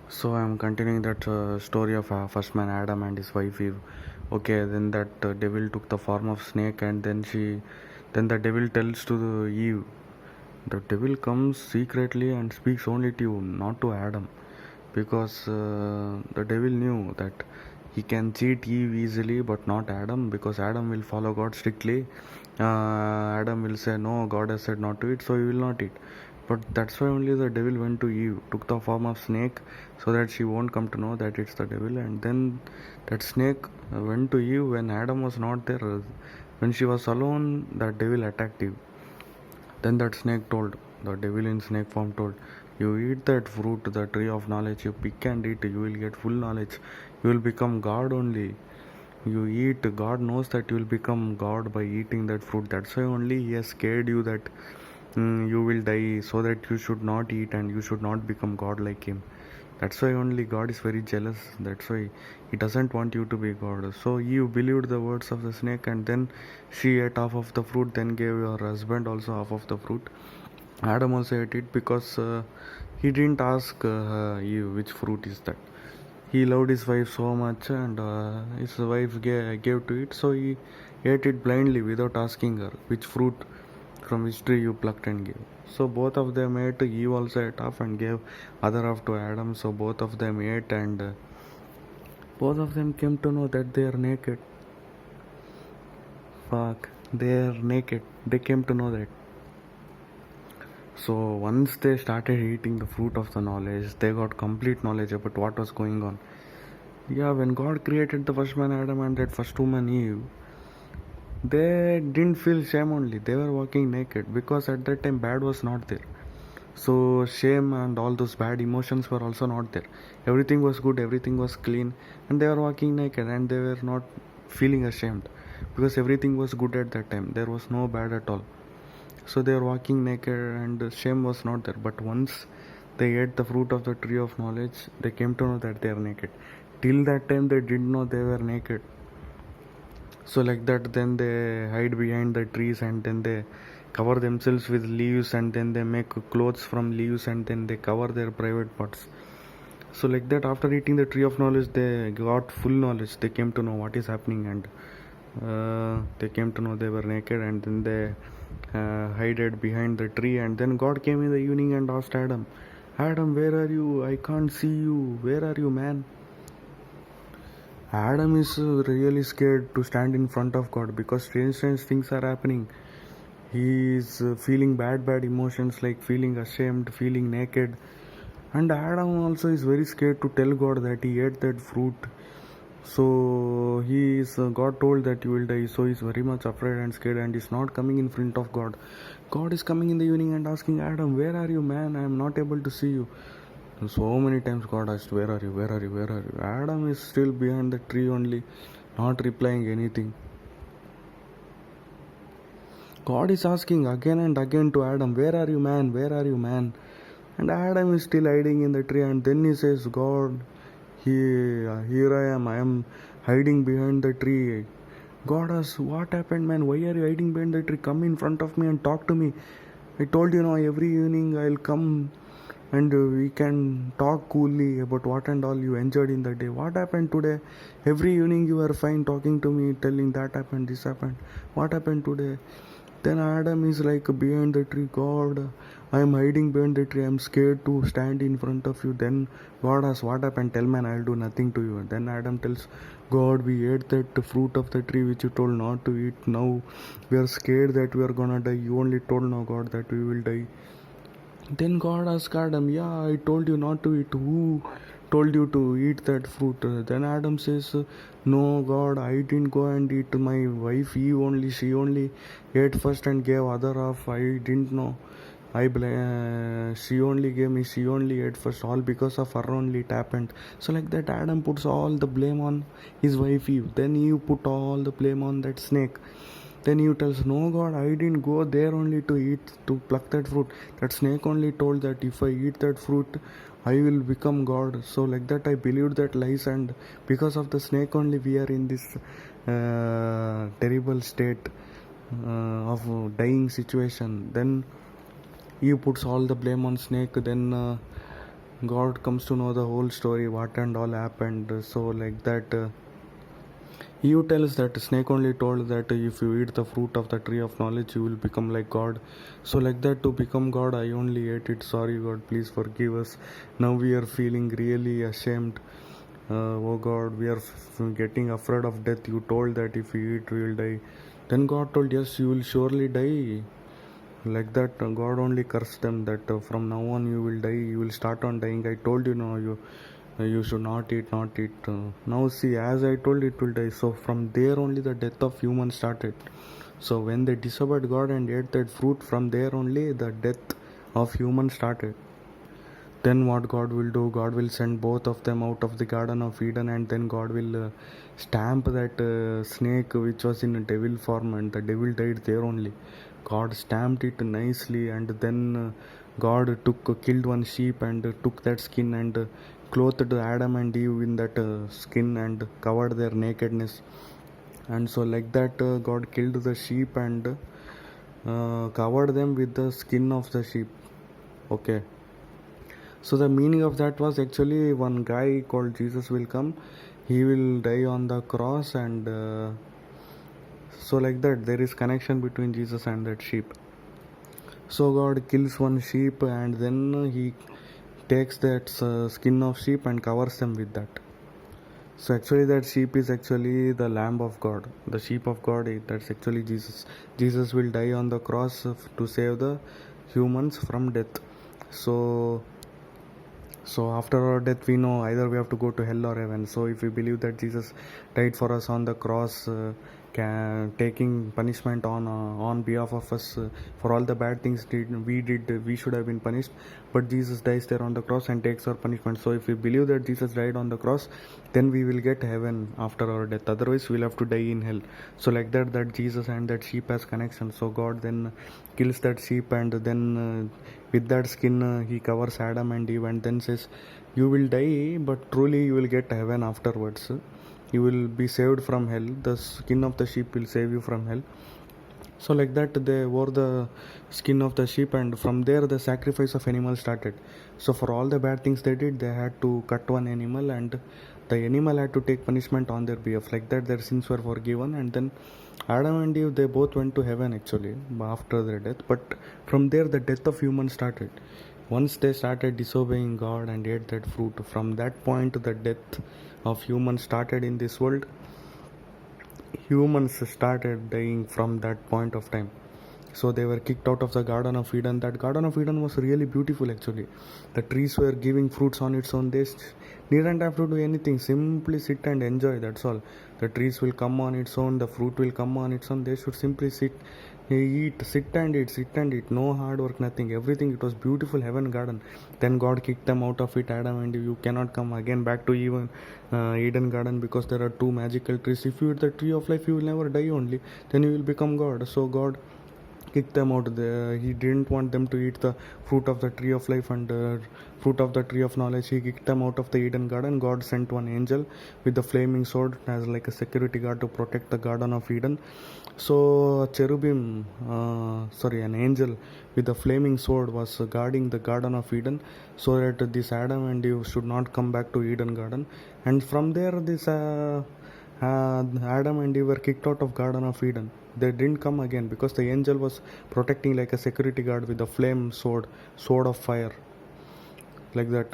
So I'm continuing that story of first man Adam and his wife Eve. Okay, then that devil took the form of snake, and then the devil tells to the Eve. The devil comes secretly and speaks only to you, not to Adam, because the devil knew that he can cheat Eve easily, but not Adam, because Adam will follow God strictly. Adam will say no, God has said not to eat, so he will not eat. But that's why only the devil went to Eve, took the form of snake, so that she won't come to know that it's the devil. And then that snake went to Eve when Adam was not there. When she was alone, that devil attacked Eve. Then that snake told, the devil in snake form told, you eat that fruit, the tree of knowledge, you pick and eat, you will get full knowledge. You will become God only. You eat, God knows that you will become God by eating that fruit. That's why only He has scared you that you will die, so that you should not eat and you should not become God like Him. That's why only God is very jealous. That's why He doesn't want you to be God. So you believed the words of the snake, and then she ate half of the fruit, then gave your husband also half of the fruit. Adam also ate it because he didn't ask Eve which fruit is that. He loved his wife so much, and his wife gave to it, so he ate it blindly without asking her which fruit from which tree you plucked and gave. So both of them ate. Eve also ate half and gave other half to Adam. So both of them ate, and both of them came to know that they are naked. Fuck, they are naked. They came to know that. So once they started eating the fruit of the knowledge, they got complete knowledge about what was going on. Yeah, when God created the first man Adam and that first woman Eve, they didn't feel shame only. They were walking naked because at that time bad was not there. So shame and all those bad emotions were also not there. Everything was good, everything was clean, and they were walking naked and they were not feeling ashamed because everything was good at that time. There was no bad at all. So they were walking naked and shame was not there. But once they ate the fruit of the tree of knowledge, they came to know that they are naked. Till that time, they didn't know they were naked. So, like that, then they hide behind the trees and then they cover themselves with leaves and then they make clothes from leaves and then they cover their private parts. So, like that, after eating the tree of knowledge, they got full knowledge. They came to know what is happening, and they came to know they were naked, and then they hid behind the tree. And then God came in the evening and asked Adam, Adam, where are you? I can't see you. Where are you, man? Adam is really scared to stand in front of God because strange things are happening. He is feeling bad emotions like feeling ashamed, feeling naked. And Adam also is very scared to tell God that he ate that fruit. So he is God told that you will die. So he's very much afraid and scared and is not coming in front of God. God is coming in the evening and asking Adam, where are you, man? I am not able to see you. And so many times God asked, where are you? Where are you? Where are you? Adam is still behind the tree only, not replying anything. God is asking again and again to Adam, where are you, man? Where are you, man? And Adam is still hiding in the tree, and then he says, God, here I am hiding behind the tree. God asks, what happened, man? Why are you hiding behind the tree? Come in front of me and talk to me. I told you now, every evening I'll come and we can talk coolly about what and all you enjoyed in the day. What happened today? Every evening you were fine talking to me, telling that happened, this happened. What happened today? Then Adam is like behind the tree. God, I am hiding behind the tree. I am scared to stand in front of you. Then God asks, what happened? Tell man, I'll do nothing to you. Then Adam tells, God, we ate that fruit of the tree which you told not to eat. Now we are scared that we are gonna die. You only told now, God, that we will die. Then God asked Adam, yeah, I told you not to eat. Who told you to eat that fruit? Then Adam says, no, God, I didn't go and eat. My wife Eve only, she only ate first and gave other half. I didn't know. She only gave me, she only ate first. All because of her only it happened. So like that, Adam puts all the blame on his wife Eve. Then Eve put all the blame on that snake. Then Eve tells, no, God, I didn't go there only to eat, to pluck that fruit. That snake only told that if I eat that fruit, I will become God. So, like that, I believed that lies, and because of the snake only, we are in this terrible state of dying situation. Then Eve puts all the blame on snake. Then God comes to know the whole story, what and all happened. So like that, Eve tells that snake only told that if you eat the fruit of the tree of knowledge, you will become like God. So like that, to become God, I only ate it. Sorry, God, please forgive us. Now we are feeling really ashamed. Oh God, we are getting afraid of death. You told that if we eat, we will die. Then God told, yes, you will surely die. Like that, God only cursed them that from now on you will die, you will start on dying. I told you, no, you should not eat, not eat. Now see, as I told, it will die. So from there only the death of humans started. So when they disobeyed God and ate that fruit, from there only the death of humans started. Then what God will do, God will send both of them out of the Garden of Eden, and then God will stamp that snake which was in a devil form, and the devil died there only. God stamped it nicely, and then God killed one sheep and took that skin and clothed Adam and Eve in that skin and covered their nakedness. And so like that, God killed the sheep and covered them with the skin of the sheep. Okay. So the meaning of that was actually one guy called Jesus will come. He will die on the cross, and so like that there is connection between Jesus and that sheep. So God kills one sheep, and then he takes that skin of sheep and covers them with that. So actually that sheep is actually the lamb of God, the sheep of God. That's actually Jesus. Jesus will die on the cross to save the humans from death. So after our death, we know either we have to go to hell or heaven. So if we believe that Jesus died for us on the cross, taking punishment on behalf of us for all the bad things we did, we should have been punished. But Jesus dies there on the cross and takes our punishment. So if we believe that Jesus died on the cross, then we will get heaven after our death. Otherwise, we'll have to die in hell. So like that, that Jesus and that sheep has connection. So God then kills that sheep, and then with that skin he covers Adam and Eve, and then says, you will die, but truly you will get heaven afterwards. You will be saved from hell. The skin of the sheep will save you from hell. So like that, they wore the skin of the sheep, and from there the sacrifice of animals started. So for all the bad things they did, they had to cut one animal, and the animal had to take punishment on their behalf. Like that, their sins were forgiven, and then Adam and Eve, they both went to heaven actually after their death. But from there the death of humans started. Once they started disobeying God and ate that fruit, from that point the death of humans started in this world. Humans started dying from that point of time. So they were kicked out of the Garden of Eden. That Garden of Eden was really beautiful actually. The trees were giving fruits on its own. They didn't have to do anything, simply sit and enjoy, that's all. The trees will come on its own, the fruit will come on its own. They should simply sit and eat, no hard work, nothing, everything. It was beautiful heaven garden. Then God kicked them out of it. Adam and Eve, you cannot come again back to Eden garden, because there are two magical trees. If you eat the tree of life, you will never die only, then you will become God. So God kicked them out. He didn't want them to eat the fruit of the tree of life and fruit of the tree of knowledge. He kicked them out of the Eden garden. God sent one angel with the flaming sword as like a security guard to protect the Garden of Eden. So an angel with a flaming sword was guarding the Garden of Eden, so that this Adam and Eve should not come back to Eden garden. And from there, this Adam and Eve were kicked out of Garden of Eden. They didn't come again because the angel was protecting like a security guard with a flame sword of fire, like that.